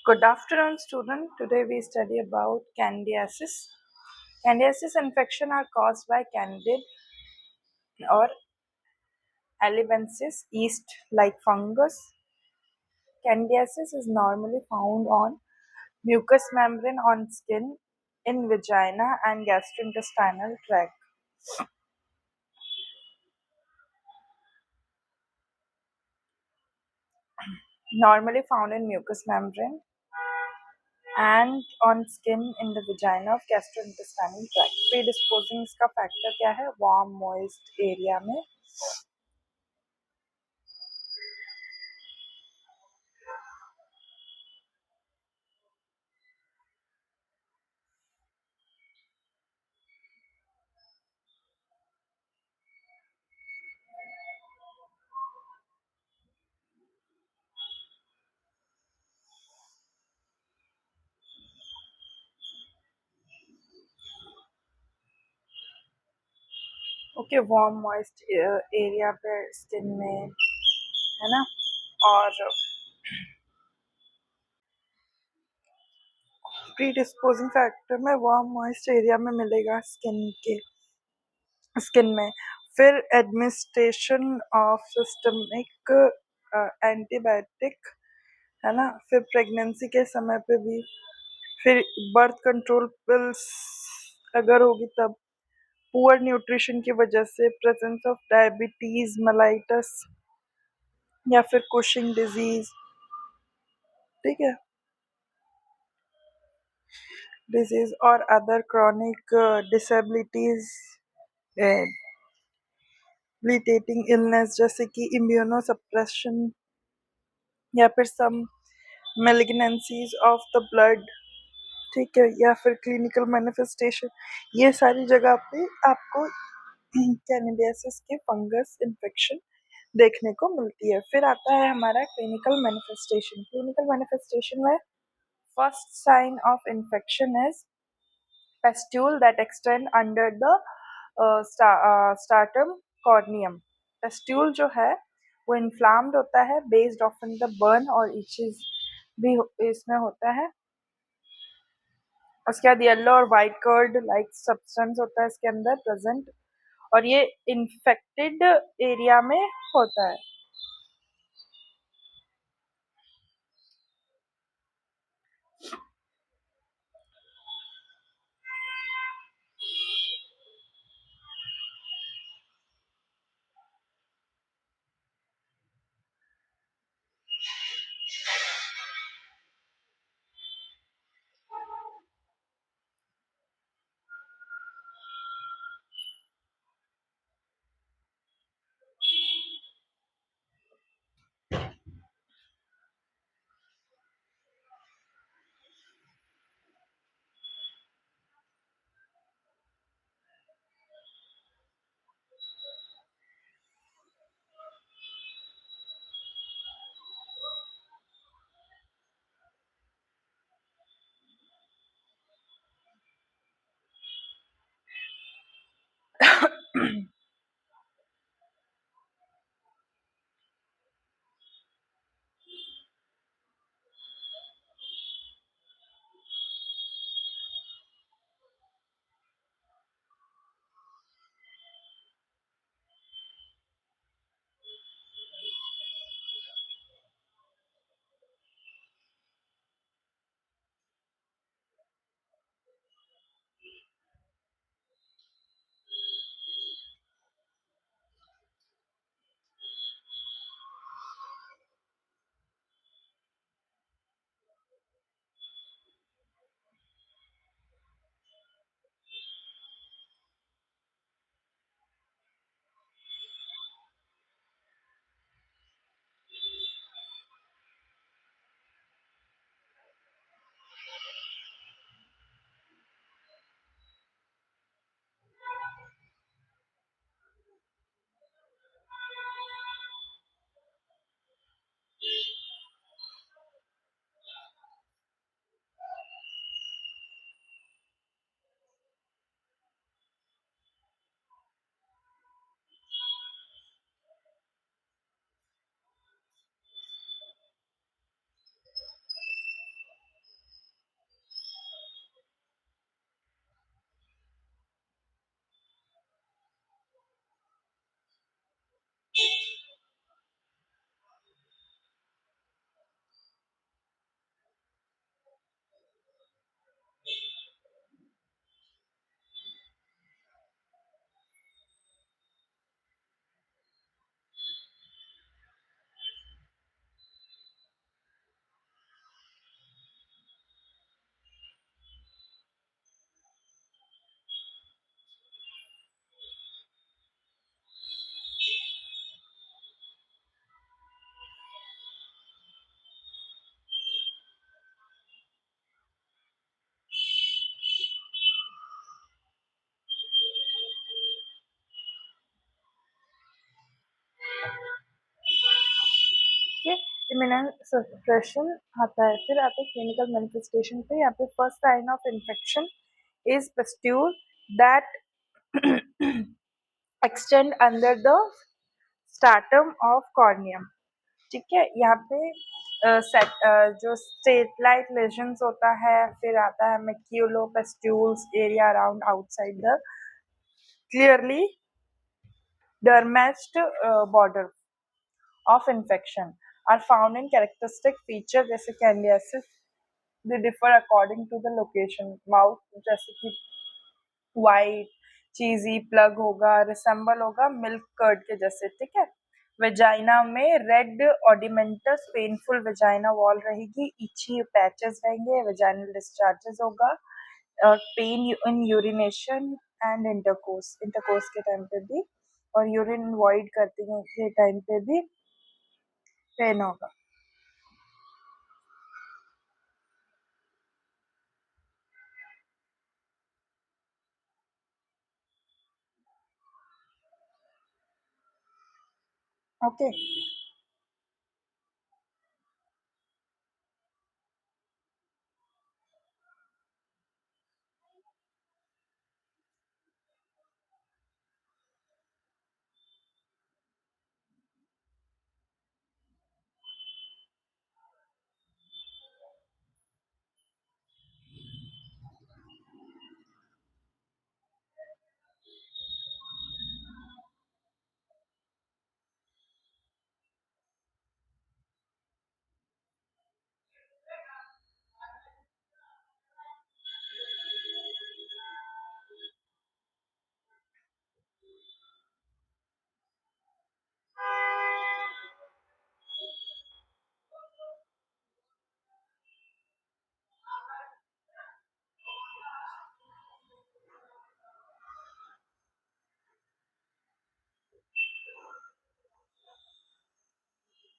Good afternoon, student. Today we study about candidiasis. Candidiasis infection are caused by candid or albiensis yeast like fungus. Candidiasis is normally found on mucous membrane on skin, in vagina and gastrointestinal tract. Normally found in mucous membrane and on skin in the vagina of gastrointestinal tract. Predisposing इसका factor क्या है? Warm moist area में okay warm moist area पे skin में है ना। और प्रीडिस्पोजिंग factor में वार्म मॉइस्ट एरिया में मिलेगा स्किन में। फिर एडमिनिस्ट्रेशन ऑफ सिस्टमिक एंटीबायोटिक है ना। फिर प्रेगनेंसी के समय पे भी, फिर बर्थ कंट्रोल पिल्स अगर होगी तब, पुअर न्यूट्रिशन की वजह से, प्रेजेंस ऑफ डायबिटीज मेलाइटस या फिर कुशिंग डिजीज। ठीक है, डिजीज और अदर क्रॉनिक डिसेबिलिटीज, डिबिलिटेटिंग इलनेस जैसे कि इम्यूनो सप्रेशन या फिर सम मेलिग्नेंसीज ऑफ द ब्लड। ठीक है, या फिर क्लिनिकल मैनिफेस्टेशन। ये सारी जगह पे आपको कैनिडियासिस के फंगस इन्फेक्शन देखने को मिलती है। फिर आता है हमारा क्लिनिकल मैनिफेस्टेशन। क्लिनिकल मैनिफेस्टेशन में first sign of infection is pustule that extend under the stratum corneum. Pustule जो है वो इन्फ्लाम्ड होता है, बेस्ड ऑफन द बर्न और इचेस भी इसमें होता है। उसके बाद येलो और वाइट कर्ड लाइक सब्सटेंस होता है इसके अंदर प्रेजेंट, और ये इन्फेक्टेड एरिया में होता है। इम्यून सप्रेशन आता है। फिर आते हैं क्लिनिकल मैनिफेस्टेशन पे। यहाँ पे first sign of infection is pustule that extend under the stratum of corneum. ठीक है, यहाँ पे जो स्टेटलाइट लेजन्स होता है, फिर आता है maculopustules area around outside the clearly डर्मेस्ड border of infection are found in characteristic feature जैसे candidiasis. They differ according to the location. Mouth जैसे कि वाइट चीजी प्लग होगा, रिसेंबल होगा मिल्क कर्ड के जैसे। ठीक है, वेजाइना में रेड ऑडिमेंटस पेनफुल वेजाइना वॉल रहेगी, इची पैचेस रहेंगे, वेजाइनल डिस्चार्जेस होगा, और pain in urination and intercourse के टाइम पे भी, और यूरिन वॉइड करते के टाइम पे भी पेन होगा। ओके,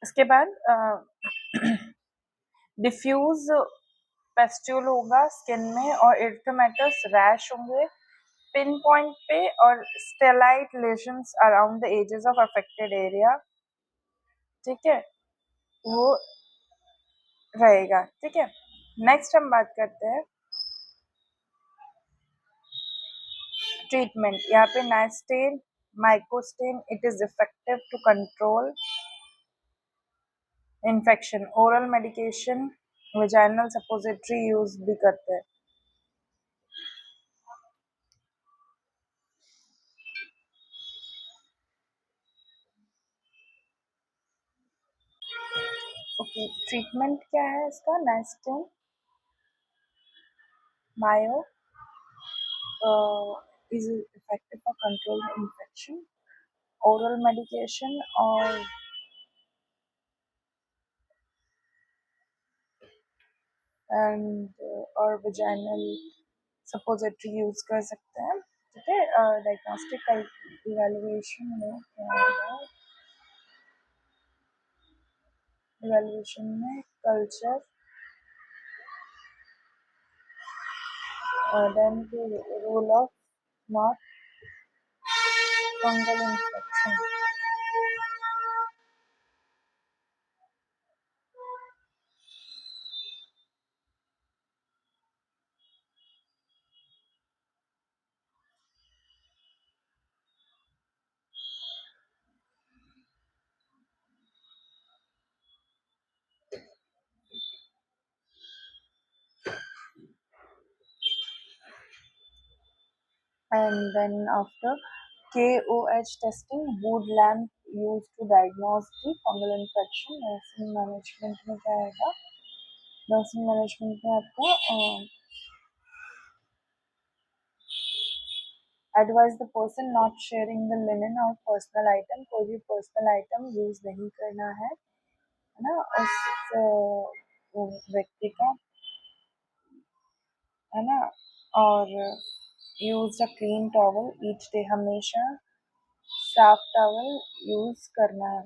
इसके बाद डिफ्यूज पेस्ट्यूल होगा स्किन में, और इरिथेमेटस रैश होंगे पिन पॉइंट पे, और satellite lesions around the edges of affected area. ठीक है, वो रहेगा। ठीक है, नेक्स्ट हम बात करते हैं ट्रीटमेंट। यहाँ पे nystatin Mycostatin it is effective to control infection. Oral medication vaginal suppository use भी करते हैं। ओके, ट्रीटमेंट क्या है इसका? नाइस्टेन मायो is effective for control the infection. Oral medication और vaginal suppository यूज कर सकते हैं। ठीक है, डायग्नोस्टिक इवेल्युएशन में क्या होगा? इवेल्युएशन में culture, then role of not fungal infection. And then after KOH testing, wood lamp used to diagnose the fungal infection। nursing management में क्या आएगा? nursing management में आपका advise the person not sharing the linen or personal item। कोई भी personal item use नहीं करना है ना उस व्यक्ति का, है ना। और use a clean towel each day, हमेशा साफ टॉवल यूज करना है।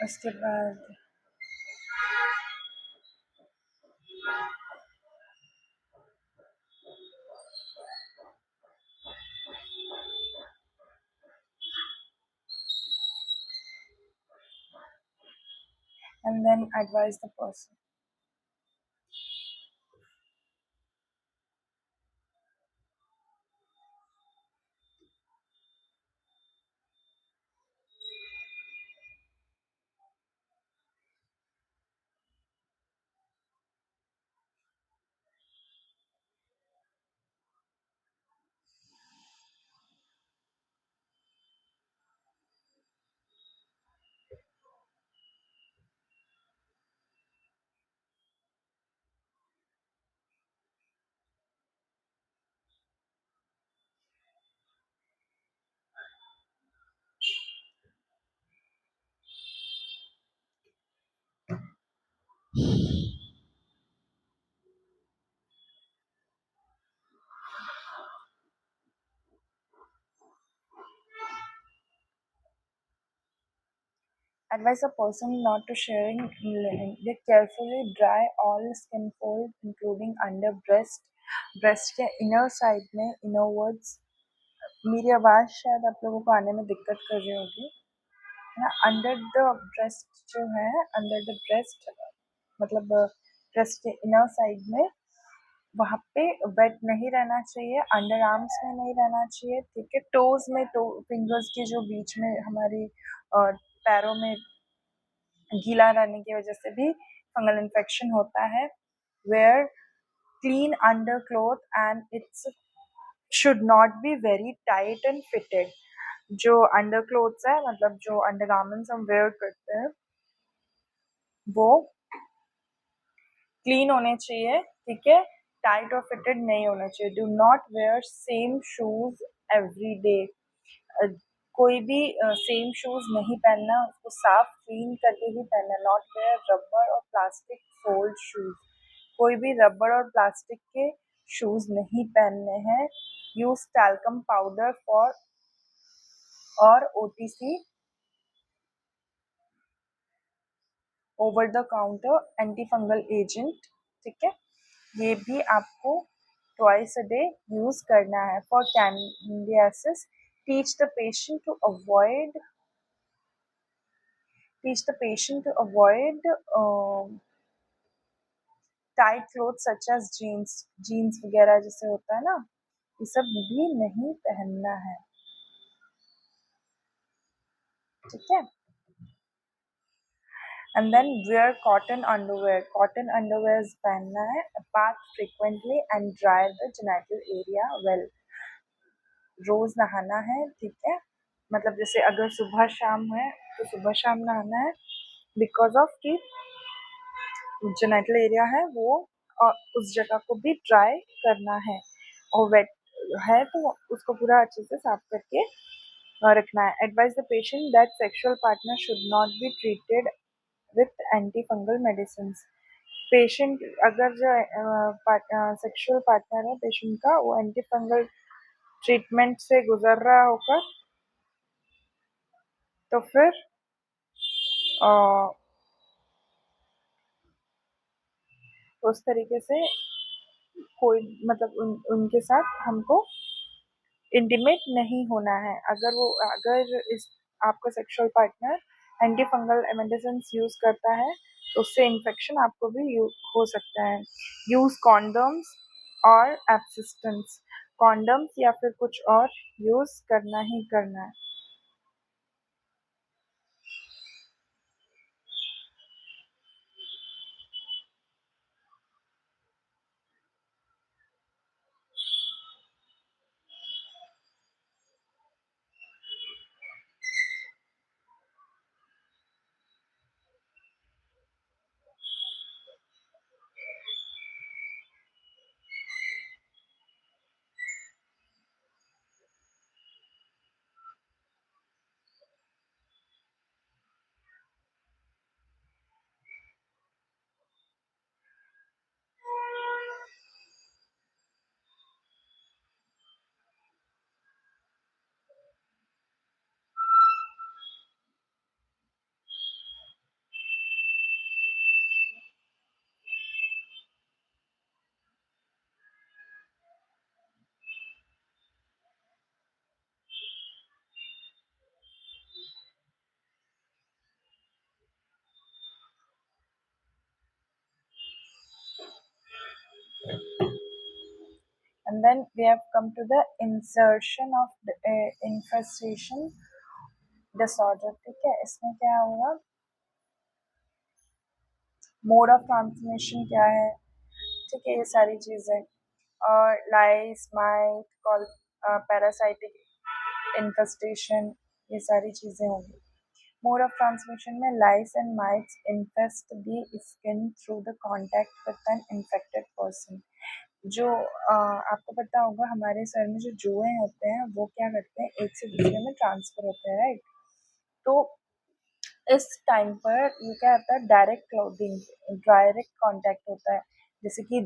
उसके बाद and then advise the person. Advise a person not to sharing linen. They carefully dry all skin folds, including under breast, breast के inner side में, inner words. मेरी आवाज शायद आप लोगों को आने में दिक्कत कर रही होगी, है ना. अंडर द ब्रेस्ट जो है, अंडर द ब्रेस्ट मतलब ब्रेस्ट के इनर साइड में, वहाँ पे वेट नहीं रहना चाहिए, अंडर आर्म्स में नहीं रहना चाहिए, ठीक है. टोज में, टो फिंगर्स के जो बीच में हमारी पैरों में गीला रहने की वजह से भी फंगल इन्फेक्शन होता है. Where clean under cloth and it's should not be very tight and fitted. जो अंडर क्लोथ्स है, मतलब जो अंडर गारमेंट्स हम वेयर करते हैं, वो क्लीन होने चाहिए, ठीक है. टाइट और फिटेड नहीं होना चाहिए. Do not wear same shoes every day. कोई भी सेम शूज नहीं पहनना, उसको साफ क्लीन करके ही पहनना. नॉट वेयर रबर और प्लास्टिक सोल्ड शूज. कोई भी रबर और प्लास्टिक के शूज नहीं पहनने हैं. यूज टैल्कम पाउडर फॉर और OTC over the counter anti fungal agent, ठीक है. ये भी आपको ट्वाइस अ डे यूज करना है. For candidiasis, teach the patient to avoid teach the patient to avoid tight cloth such as jeans. Jeans वगैरह जैसे होता है ना, ये सब भी नहीं पहनना है, ठीक है. And then wear cotton underwear. Cotton underwear पहनना है. Bath frequently and dry the genital area well. रोज नहाना है, ठीक है. मतलब जैसे अगर सुबह शाम है तो सुबह शाम नहाना है, बिकॉज ऑफ कि जेनिटल एरिया है वो, और उस जगह को भी ड्राई करना है. और वेट है तो उसको पूरा अच्छे से साफ करके रखना है. Advise the patient that sexual partner should not be treated with anti fungal medicine. Patient अगर जो सेक्सुअल पार्टनर है पेशेंट का, वो एंटी फंगल ट्रीटमेंट से गुजर रहा होगा, तो फिर उस तरीके से कोई मतलब उनके साथ हमको इंटीमेट नहीं होना है. अगर इस आपका sexual partner anti fungal medicine use करता है तो उससे इन्फेक्शन आपको भी हो सकता है. यूज कॉन्डम्स और एब्सिस्टेंस. कॉन्डम्स या फिर कुछ और यूज करना ही करना है. and then we have come to the insertion of infestation disorder. ठीक है, इसमें क्या होगा, मोड ऑफ ट्रांसमिशन क्या है, ठीक है, ये सारी चीजें, और lice mite call parasitic infestation, ये सारी चीजें होंगी. मोड ऑफ ट्रांसमिशन में lice and mites infest the skin through the contact with an infected person. जो आपको पता होगा हमारे सर में जो जुएं होते हैं वो क्या करते हैं, एक से दूसरे में ट्रांसफर होते हैं, राइट. तो इस टाइम पर ये क्या होता है, डायरेक्ट क्लोथिंग, डायरेक्ट कांटेक्ट होता है. जैसे कि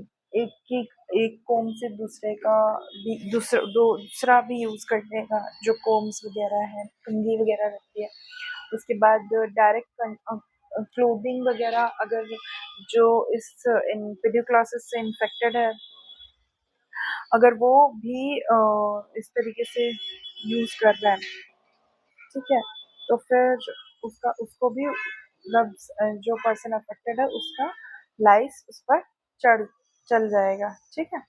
एक कोम से दूसरे का भी दूसरा भी यूज करने का, जो कोम्स वगैरह है, कंघी वगैरह रहती है. उसके बाद डायरेक्ट क्लोथिंग वगैरह, अगर जो इस पेडिक्लोसिस से इन्फेक्टेड है, अगर वो भी इस तरीके से यूज कर रहा है, ठीक है, तो फिर उसको भी मतलब जो पर्सन अफेक्टेड है उसका लाइस उस पर चढ़ चल जाएगा. ठीक है,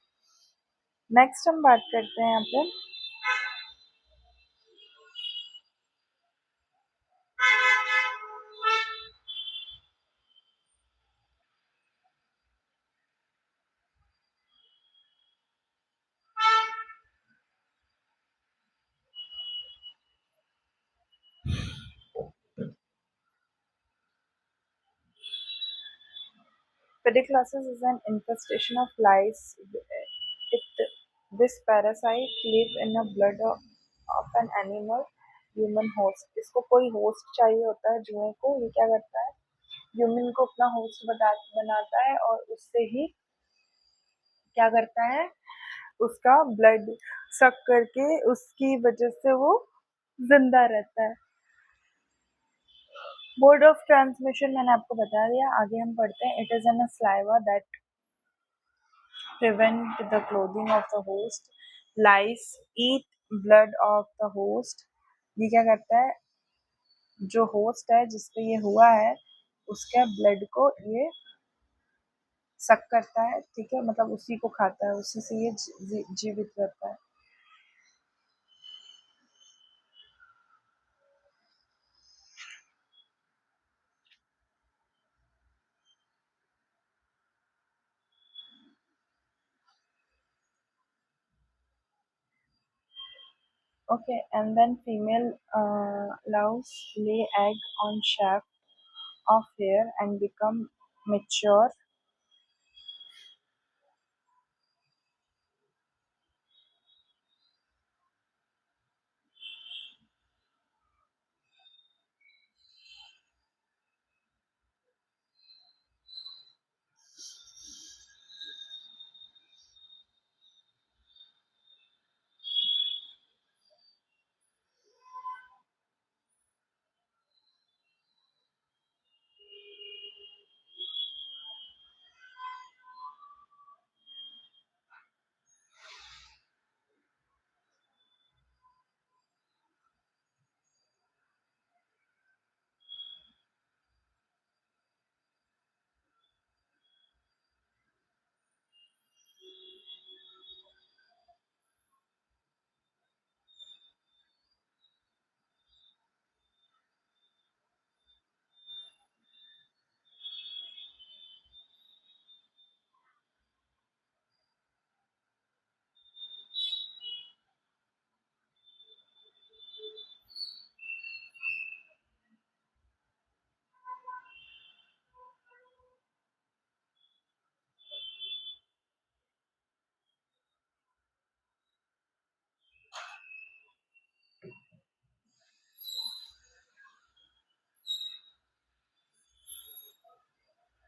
नेक्स्ट हम बात करते हैं यहाँ पे Pediclosis is an infestation of lice. This parasite live in the blood of an animal human host. इसको कोई होस्ट चाहिए होता है जुए को. ये क्या करता है, ह्यूमन को अपना होस्ट बनाता है और उससे ही क्या करता है, उसका ब्लड सक करके उसकी वजह से वो जिंदा रहता है. मोड ऑफ ट्रांसमिशन मैंने आपको बता दिया. आगे हम पढ़ते हैं. It is an saliva that prevent the clotting of the host. Lice eat blood of the host. ये क्या करता है, जो होस्ट है जिसपे ये हुआ है उसके ब्लड को ये सक करता है. ठीक है, मतलब उसी को खाता है, उसी से ये जीवित रहता है. Okay, and then female louse lay egg on shaft of hair and become mature.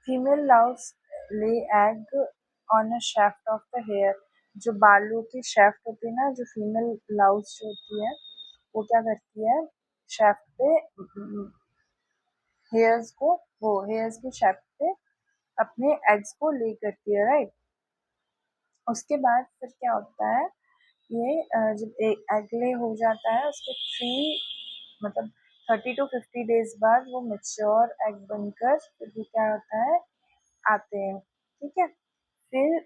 Female louse lay egg on a shaft of the hair. जो बालों की shaft होती है ना, जो फीमेल लाउस जो होती है वो क्या करती है, shaft पे हेयर्स को, वो हेयर्स की shaft पे अपने एग्स को ले करती है, राइट. उसके बाद फिर क्या होता है, ये जब एग ले हो जाता है उसके 30 to 50 डेज बाद वो मेच्योर एग बनकर फिर भी क्या होता है, आते हैं. ठीक है, फिर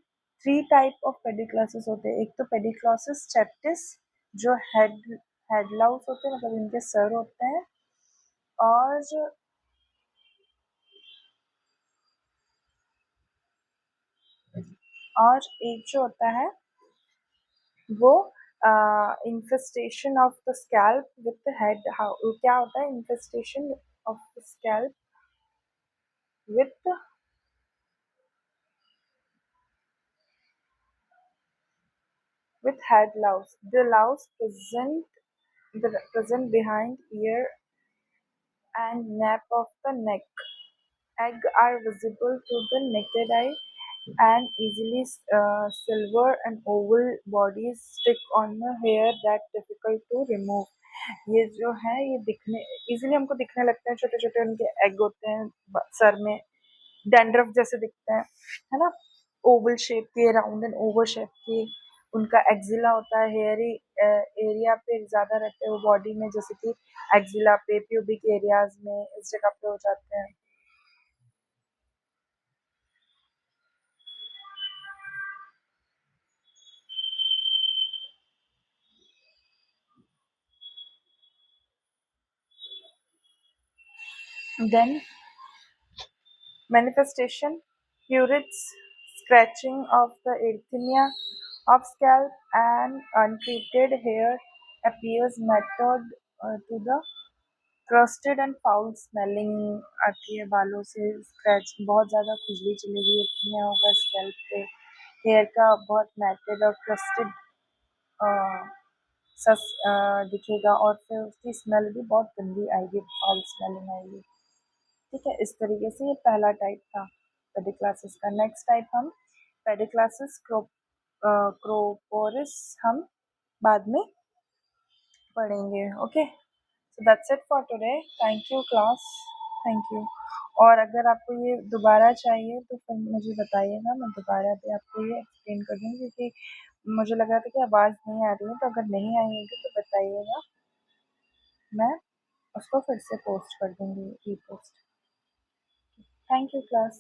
3 टाइप ऑफ पेडिक्लॉसिस होते हैं। एक तो पेडिक्लॉसिस चैप्टिस जो हेड लाउस होते हैं, मतलब इनके सर होते हैं, और एक जो होता है वो infestation of the scalp with head. क्या होता है infestation of the scalp with head louse? The louse present behind ear and nape of the neck. Egg are visible to the naked eye and easily silver and oval bodies stick on the hair that difficult to remove. ये जो है ये दिखने easily हमको दिखने लगते हैं, छोटे छोटे उनके एग होते हैं सर में, डैंड्रफ जैसे दिखते हैं, है ना, ओवल शेप के, राउंड एंड ओवल शेप के। उनका एक्जिला होता है, हेयरी एरिया पे ज़्यादा रहते हैं वो बॉडी में, जैसे कि एक्जिला पे, प्यूबिक एरियाज में, इस जगह पे हो जाते हैं। Then manifestation, pruritus, scratching of the erythema of scalp and untreated hair appears matted to the crusted and foul smelling आती है बालों से, स्क्रैच बहुत ज़्यादा खुजली चलेगी, एरिथमिया होगा स्कैल्प पे, हेयर का बहुत मैटेड और क्रस्टेड सस दिखेगा, और फिर उसकी स्मेल भी बहुत गंदी आएगी, फाउल स्मेलिंग आएगी। ठीक है, इस तरीके से ये पहला टाइप था पेडिक्लासिस का। नेक्स्ट टाइप हम पेडिक्लासिस क्रोपोरिस हम बाद में पढ़ेंगे। Okay, so that's it for today. Thank you class, thank you. और अगर आपको ये दोबारा चाहिए तो फिर मुझे बताइएगा, मैं दोबारा भी आपको ये एक्सप्लेन कर दूँगी, क्योंकि मुझे लगा था कि आवाज़ नहीं आ रही है, तो अगर नहीं आएगी तो बताइएगा, मैं उसको फिर से पोस्ट कर दूँगी, रीपोस्ट। Thank you class.